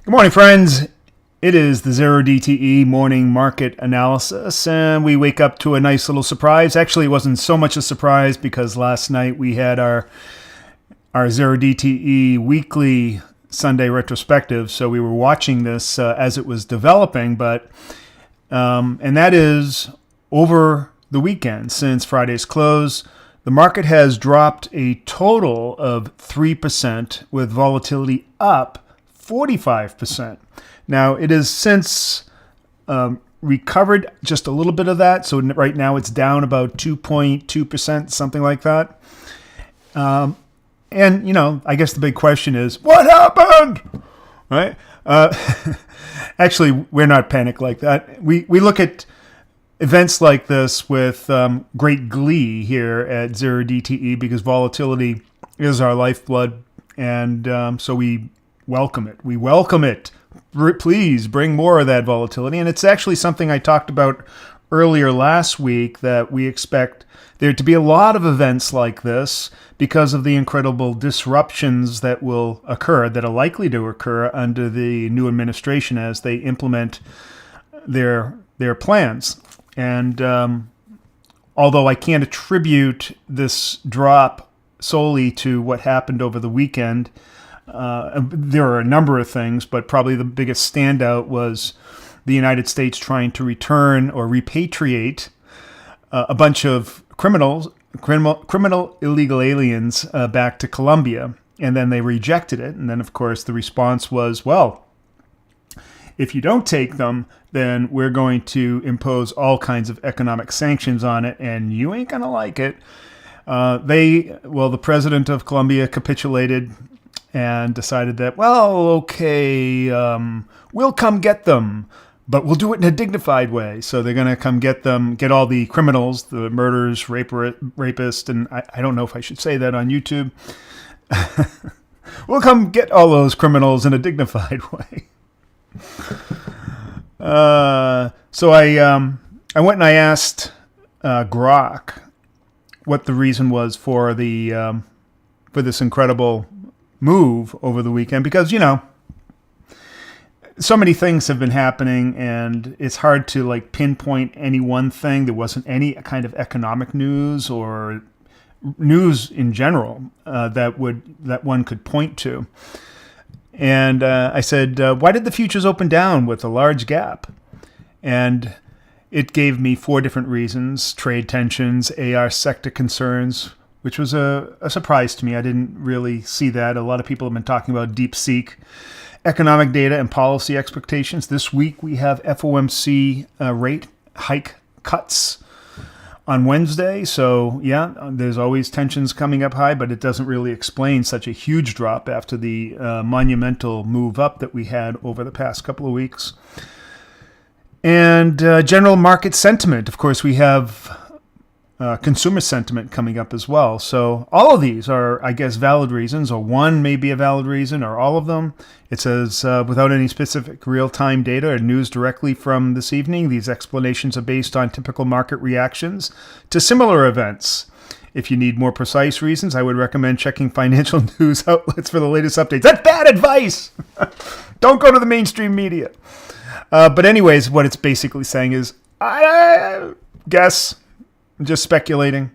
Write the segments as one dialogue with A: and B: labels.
A: Good morning, friends. It is the 0DTE morning market analysis, and we wake up to a nice little surprise. Actually, it wasn't so much a surprise because last night we had our 0DTE weekly Sunday retrospective, so we were watching this as it was developing. And that is over the weekend since Friday's close. The market has dropped a total of 3%, with volatility up 45%. Now, it has since recovered just a little bit of that. So right now it's down about 2.2%, something like that. And, I guess the big question is, what happened? Right? Actually, we're not panicked like that. We look at events like this with great glee here at 0DTE because volatility is our lifeblood. And so we welcome it. We welcome it. Please bring more of that volatility. And it's actually something I talked about earlier last week, that we expect there to be a lot of events like this because of the incredible disruptions that will occur, that are likely to occur under the new administration as they implement their plans. And although I can't attribute this drop solely to what happened over the weekend, there are a number of things, but probably the biggest standout was the United States trying to return or repatriate a bunch of criminal illegal aliens back to Colombia, and then they rejected it. And then, of course, the response was, well, if you don't take them, then we're going to impose all kinds of economic sanctions on it, and you ain't going to like it. The president of Colombia capitulated and decided that, we'll come get them, but we'll do it in a dignified way. So they're going to come get them, get all the criminals, the murderers, rapists, and I don't know if I should say that on YouTube. We'll come get all those criminals in a dignified way. So I went and I asked Grok what the reason was for this incredible move over the weekend, because so many things have been happening and it's hard to pinpoint any one thing. There wasn't any kind of economic news or news in general that one could point to. And I said, why did the futures open down with a large gap? And it gave me 4 different reasons: trade tensions, AR sector concerns, which was a surprise to me. I didn't really see that. A lot of people have been talking about DeepSeek, economic data, and policy expectations. This week we have FOMC rate hike cuts on Wednesday. So, yeah, there's always tensions coming up high, but it doesn't really explain such a huge drop after the monumental move up that we had over the past couple of weeks. And general market sentiment. Of course, we have consumer sentiment coming up as well. So all of these are, I guess, valid reasons, or one may be a valid reason, or all of them. It says, without any specific real-time data or news directly from this evening, these explanations are based on typical market reactions to similar events. If you need more precise reasons, I would recommend checking financial news outlets for the latest updates. That's bad advice! Don't go to the mainstream media. But anyways, what it's basically saying is, I guess, I'm just speculating.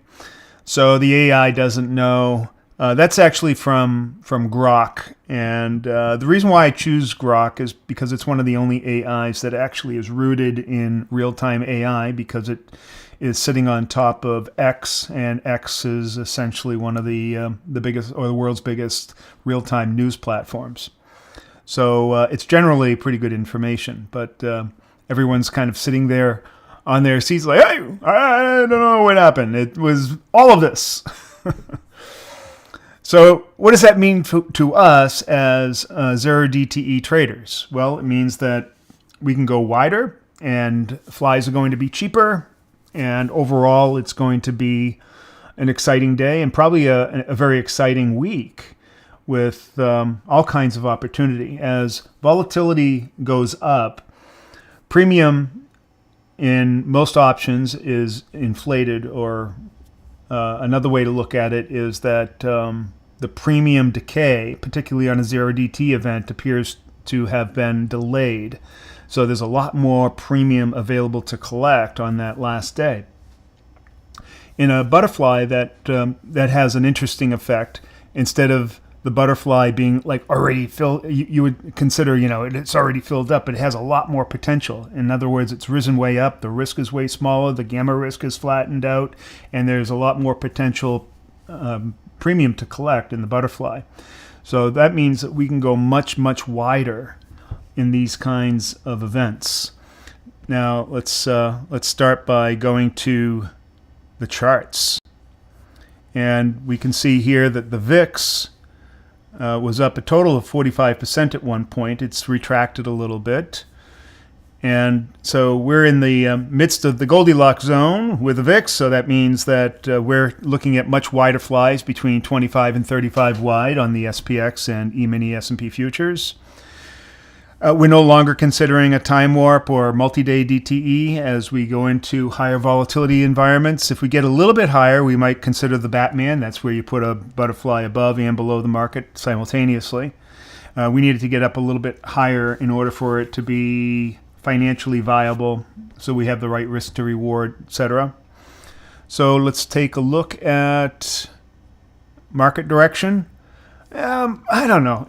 A: So the AI doesn't know. That's actually from Grok. And the reason why I choose Grok is because it's one of the only AIs that actually is rooted in real-time AI, because it is sitting on top of X, and X is essentially one of the biggest, or the world's biggest, real-time news platforms. So it's generally pretty good information, but everyone's kind of sitting there on their seats like, hey, I don't know what happened. It was all of this. So what does that mean to us as 0DTE traders? Well, it means that we can go wider, and flies are going to be cheaper, and overall it's going to be an exciting day and probably a very exciting week with all kinds of opportunity. As volatility goes up, premium in most options is inflated, or another way to look at it is that the premium decay, particularly on a 0DT event, appears to have been delayed. So there's a lot more premium available to collect on that last day. In a butterfly, that has an interesting effect. Instead of the butterfly being like already filled, you would consider, it's already filled up, but it has a lot more potential. In other words, it's risen way up, the risk is way smaller, the gamma risk is flattened out, and there's a lot more potential premium to collect in the butterfly. So that means that we can go much, much wider in these kinds of events. Now let's start by going to the charts. And we can see here that the VIX was up a total of 45% at one point. It's retracted a little bit. And so we're in the midst of the Goldilocks zone with the VIX, so that means that we're looking at much wider flies between 25 and 35 wide on the SPX and E-mini S&P futures. We're no longer considering a time warp or multi-day DTE as we go into higher volatility environments. If we get a little bit higher, we might consider the Batman. That's where you put a butterfly above and below the market simultaneously. We needed to get up a little bit higher in order for it to be financially viable, so we have the right risk to reward, etc. So let's take a look at market direction. I don't know.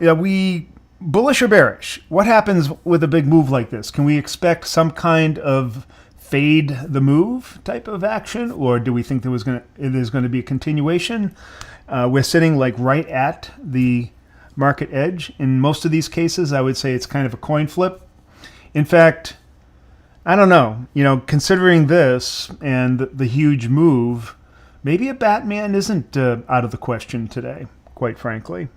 A: Bullish or bearish? What happens with a big move like this? Can we expect some kind of fade the move type of action, or do we think there's going to be a continuation? We're sitting like right at the market edge. In most of these cases, I would say it's kind of a coin flip. In fact, I don't know. Considering this and the huge move, maybe a Batman isn't out of the question today, quite frankly.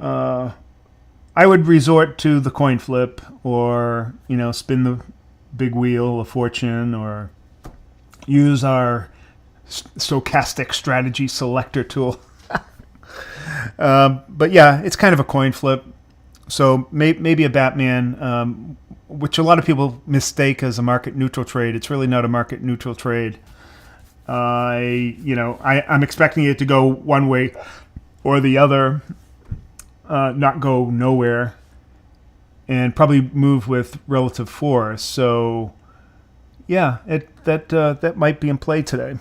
A: I would resort to the coin flip or, spin the big wheel of fortune or use our stochastic strategy selector tool. But yeah, it's kind of a coin flip. So maybe a Batman, which a lot of people mistake as a market neutral trade. It's really not a market neutral trade. I'm expecting it to go one way or the other. Not go nowhere, and probably move with relative force. So, yeah, that might be in play today.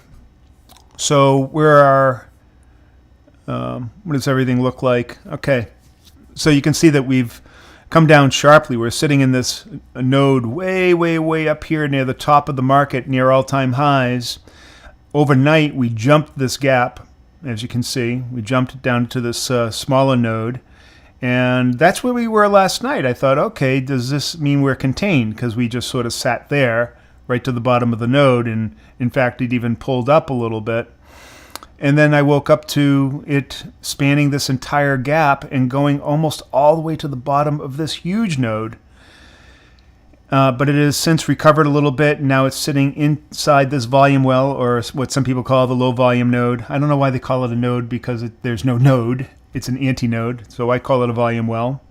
A: So what does everything look like? Okay, so you can see that we've come down sharply. We're sitting in this node way, way, way up here near the top of the market, near all-time highs. Overnight, we jumped this gap, as you can see. We jumped down to this smaller node. And that's where we were last night. I thought, okay, does this mean we're contained? Because we just sort of sat there right to the bottom of the node. And in fact, it even pulled up a little bit. And then I woke up to it spanning this entire gap and going almost all the way to the bottom of this huge node. But it has since recovered a little bit. And now it's sitting inside this volume well, or what some people call the low volume node. I don't know why they call it a node, because there's no node. It's an antinode, so I call it a volume well.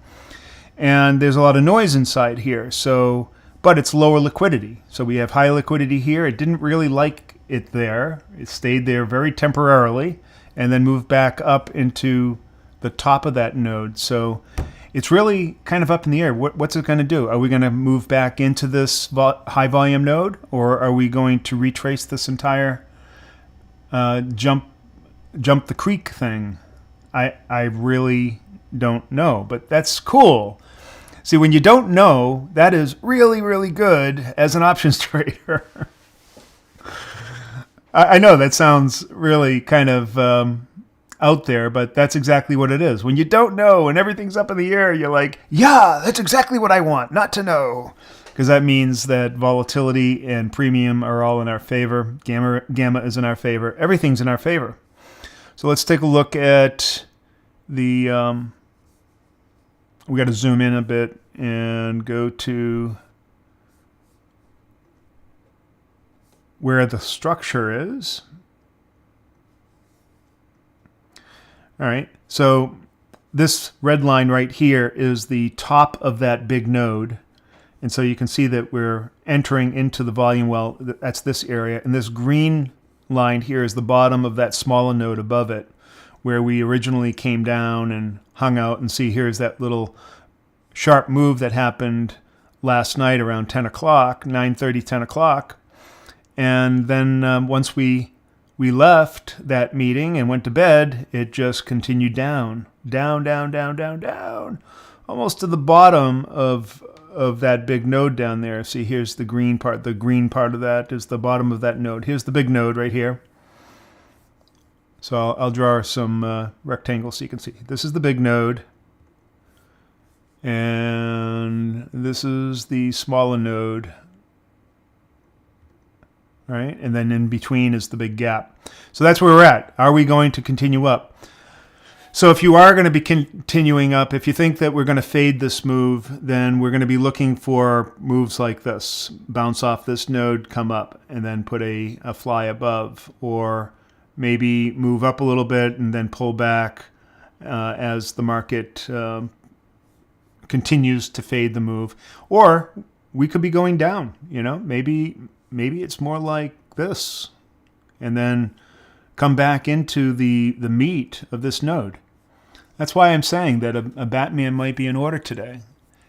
A: And there's a lot of noise inside here, but it's lower liquidity. So we have high liquidity here. It didn't really like it there. It stayed there very temporarily and then moved back up into the top of that node. So it's really kind of up in the air. What's it going to do? Are we going to move back into this high volume node, or are we going to retrace this entire jump the creek thing? I really don't know, but that's cool. See, when you don't know, that is really, really good as an options trader. I know that sounds really kind of out there, but that's exactly what it is. When you don't know and everything's up in the air, you're like, yeah, that's exactly what I want, not to know. Because that means that volatility and premium are all in our favor. Gamma is in our favor. Everything's in our favor. So let's take a look at we got to zoom in a bit and go to where the structure is. All right, so this red line right here is the top of that big node. And so you can see that we're entering into the volume well. That's this area. And this green line here is the bottom of that smaller node above it, where we originally came down and hung out. And see, here's that little sharp move that happened last night around 10 o'clock, 9:30, 10 o'clock. And then once we left that meeting and went to bed, it just continued down, almost to the bottom of that big node down there. See, here's the green part. The green part of that is the bottom of that node. Here's the big node right here. So I'll draw some rectangles so you can see. This is the big node. And this is the smaller node. Right? And then in between is the big gap. So that's where we're at. Are we going to continue up? So if you are going to be continuing up, if you think that we're going to fade this move, then we're going to be looking for moves like this. Bounce off this node, come up, and then put a fly above. Or maybe move up a little bit and then pull back as the market continues to fade the move. Or we could be going down, maybe it's more like this, and then come back into the meat of this node. That's why I'm saying that a Batman might be in order today.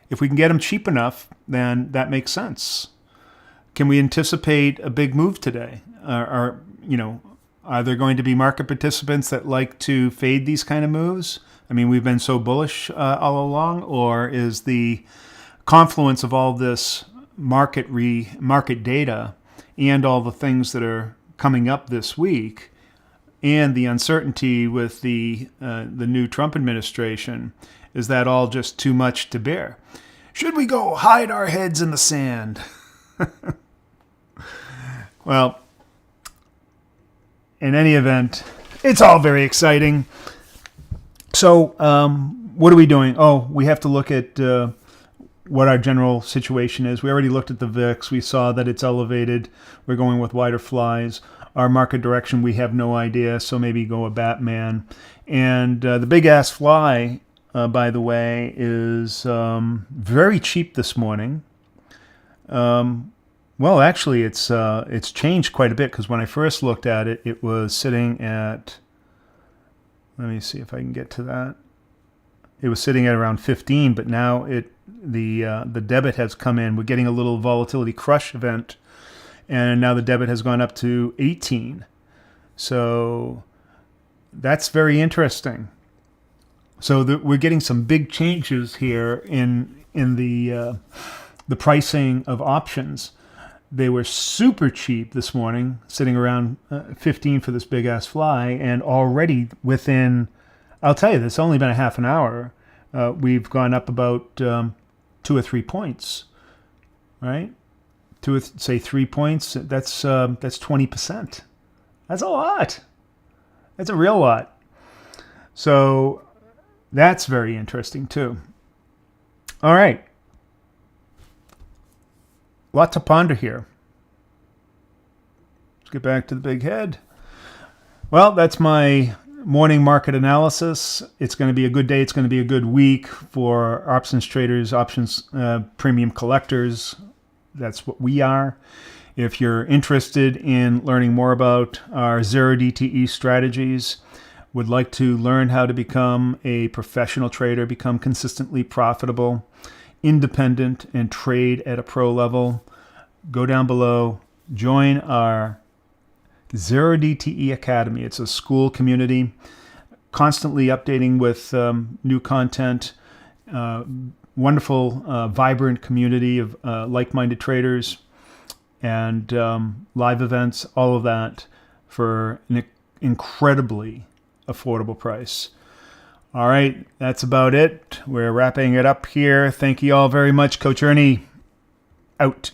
A: If we can get him cheap enough, then that makes sense. Can we anticipate a big move today? Are there going to be market participants that like to fade these kind of moves? I mean, we've been so bullish all along, or is the confluence of all this market data and all the things that are coming up this week and the uncertainty with the new Trump administration, is that all just too much to bear? Should we go hide our heads in the sand? Well, in any event, it's all very exciting. So what are we doing? Oh, we have to look at what our general situation is. We already looked at the VIX. We saw that it's elevated. We're going with wider flies. Our market direction, we have no idea, so maybe go a Batman. And the big-ass fly, by the way, is very cheap this morning. Well, actually, it's changed quite a bit, because when I first looked at it, it was sitting at, let me see if I can get to that. It was sitting at around 15, but now the debit has come in. We're getting a little volatility crush event, and now the debit has gone up to 18. So that's very interesting. So we're getting some big changes here in the pricing of options. They were super cheap this morning, sitting around 15 for this big-ass fly, and already within, I'll tell you, it's only been a half an hour, we've gone up about 2 or 3 points, right? Say 3 points, that's 20%. That's a lot. That's a real lot. So that's very interesting too. All right. Lot to ponder here. Let's get back to the big head. Well, that's my morning market analysis. It's going to be a good day. It's going to be a good week for options traders, options premium collectors. That's what we are. If you're interested in learning more about our zero DTE strategies, would like to learn how to become a professional trader, become consistently profitable, independent, and trade at a pro level, go down below, join our Zero DTE Academy. It's a school community, constantly updating with new content, wonderful, vibrant community of like-minded traders, and live events, all of that for an incredibly affordable price. All right, that's about it. We're wrapping it up here. Thank you all very much. Coach Ernie, out.